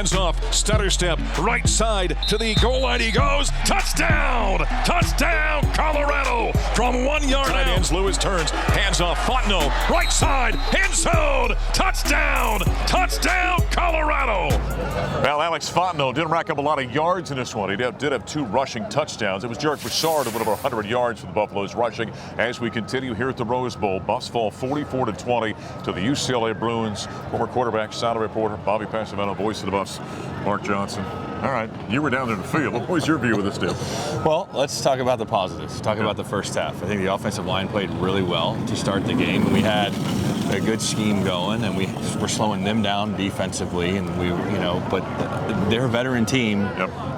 hands off, stutter step, right side to the goal line he goes. Touchdown! Touchdown, Colorado! From 1 yard out. Ends, Lewis turns, hands off, Fontenot, right side, end zone! Touchdown! Touchdown, Colorado! Well, Alex Fontenot didn't rack up a lot of yards in this one. He did have 2 rushing touchdowns. It was Jarek Broussard who went over 100 yards for the Buffaloes rushing. As we continue here at the Rose Bowl, Buffs fall 44-20 to the UCLA Bruins. Former quarterback, sideline reporter Bobby Pesavento, voice of the Buffs, Mark Johnson. All right, you were down there in the field. What was your view of this deal? Well, let's talk about the positives. Talk about the first half. I think the offensive line played really well to start the game. We had a good scheme going, and we were slowing them down defensively. And but they're a veteran team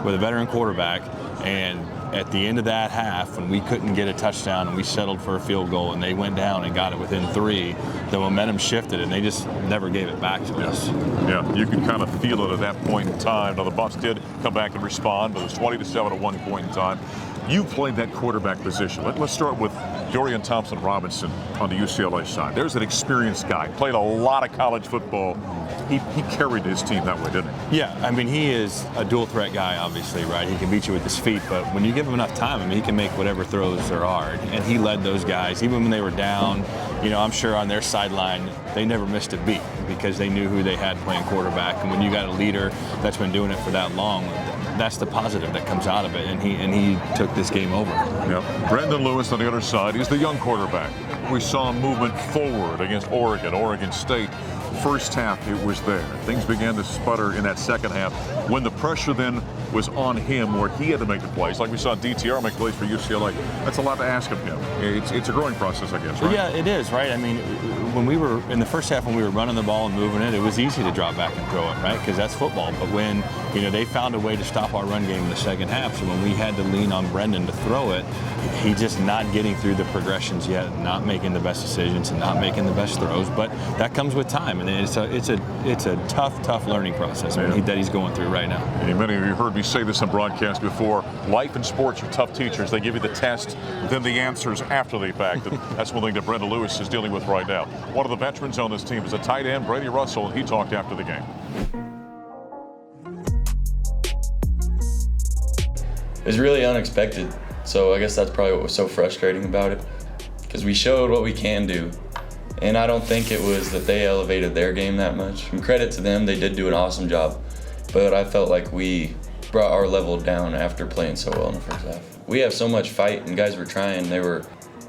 with a veteran quarterback. And at the end of that half, when we couldn't get a touchdown and we settled for a field goal and they went down and got it within 3, the momentum shifted and they just never gave it back to us. Yeah, you can kind of feel it at that point in time. Now, the Buffs did come back and respond, but it was 20-7 at one point in time. You played that quarterback position. Let's start with Dorian Thompson-Robinson on the UCLA side. There's an experienced guy, played a lot of college football. He carried his team that way, didn't he? Yeah, I mean, he is a dual threat guy, obviously, right? He can beat you with his feet, but when you give him enough time, I mean, he can make whatever throws there are. And he led those guys, even when they were down. I'm sure on their sideline, they never missed a beat because they knew who they had playing quarterback. And when you got a leader that's been doing it for that long, that's the positive that comes out of it, and he took this game over. Yep. Brendan Lewis on the other side, he's the young quarterback. We saw movement forward against Oregon State. First half, it was there. Things began to sputter in that second half when the pressure then was on him where he had to make the plays. Like we saw DTR make plays for UCLA. That's a lot to ask of him. It's a growing process, I guess, right? Yeah, it is, right? I mean, when we were in the first half, when we were running the ball and moving it, it was easy to drop back and throw it, right? Because that's football. But when, they found a way to stop our run game in the second half, so when we had to lean on Brendan to throw it, he just not getting through the progressions yet, not making the best decisions and not making the best throws. But that comes with time, and it's a tough learning process that he's going through right now. And many of you heard me say this on broadcast before. Life and sports are tough teachers. They give you the test, then the answers after the fact. And that's one thing that Brendan Lewis is dealing with right now. One of the veterans on this team is a tight end, Brady Russell, and he talked after the game. It was really unexpected, so I guess that's probably what was so frustrating about it, because we showed what we can do, and I don't think it was that they elevated their game that much. And credit to them, they did do an awesome job, but I felt like we brought our level down after playing so well in the first half. We have so much fight, and guys were trying. They were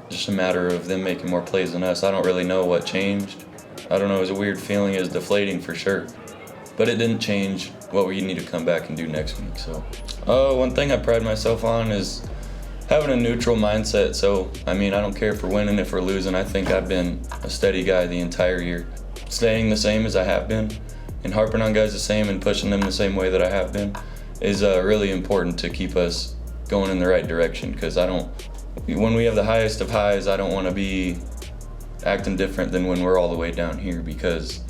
just a matter of them making more plays than us. I don't really know what changed. I don't know, it was a weird feeling. It was deflating for sure, but it didn't change what we need to come back and do next week. So, one thing I pride myself on is having a neutral mindset. So, I don't care if we're winning, if we're losing. I think I've been a steady guy the entire year. Staying the same as I have been and harping on guys the same and pushing them the same way that I have been is really important to keep us going in the right direction, because when we have the highest of highs, I don't want to be acting different than when we're all the way down here, because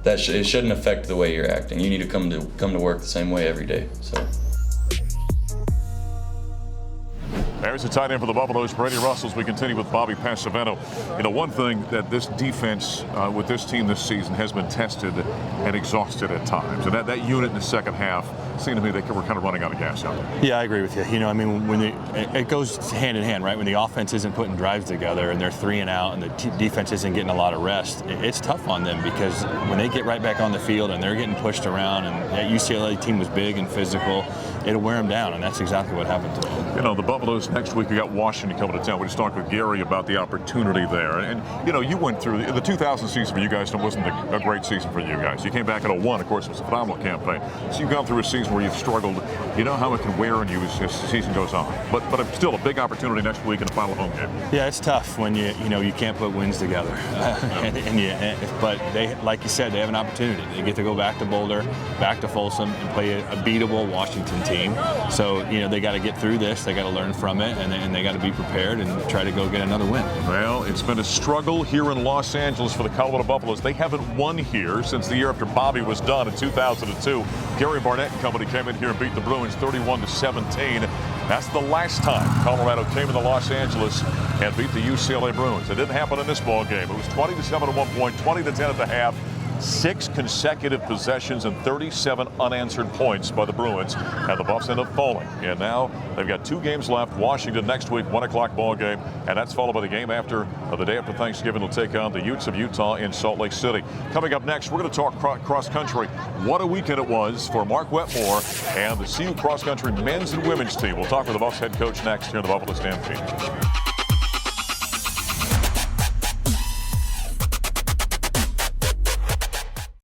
it shouldn't affect the way you're acting. You need to come to work the same way every day. So. There's the tight end for the Buffaloes, Brady Russell, as we continue with Bobby Pesavento. One thing that this defense with this team this season has been tested and exhausted at times. And that unit in the second half seemed to me they were kind of running out of gas out there. Yeah, I agree with you. When it goes hand in hand, right? When the offense isn't putting drives together and they're 3 and out and the defense isn't getting a lot of rest, it's tough on them, because when they get right back on the field and they're getting pushed around, and that UCLA team was big and physical, it'll wear them down, and that's exactly what happened to them. The Buffaloes next week, we got Washington coming to town. We just talked with Gary about the opportunity there. And, you went through the 2000 season for you guys. It wasn't a great season for you guys. You came back at 01. Of course, it was a phenomenal campaign. So you've gone through a season where you've struggled. You know how it can wear on you as the season goes on. But still a big opportunity next week in the final home game. Yeah, it's tough when you can't put wins together. But they, like you said, they have an opportunity. They get to go back to Boulder, back to Folsom, and play a beatable Washington team. So, they got to get through this. They got to learn from it, and they got to be prepared and try to go get another win. Well, it's been a struggle here in Los Angeles for the Colorado Buffaloes. They haven't won here since the year after Bobby was done in 2002. Gary Barnett and company came in here and beat the Bruins 31-17. That's the last time Colorado came into Los Angeles and beat the UCLA Bruins. It didn't happen in this ball game. It was 20-7 at one point, 20-10 at the half. 6 consecutive possessions and 37 unanswered points by the Bruins, and the Buffs end up falling. And now they've got 2 games left. Washington next week, 1 o'clock ball game, and that's followed by the game after the day after Thanksgiving. They'll take on the Utes of Utah in Salt Lake City. Coming up next, we're going to talk cross country. What a weekend it was for Mark Wetmore and the CU cross country men's and women's team. We'll talk with the Buffs head coach next here in the Buffalo Stampede.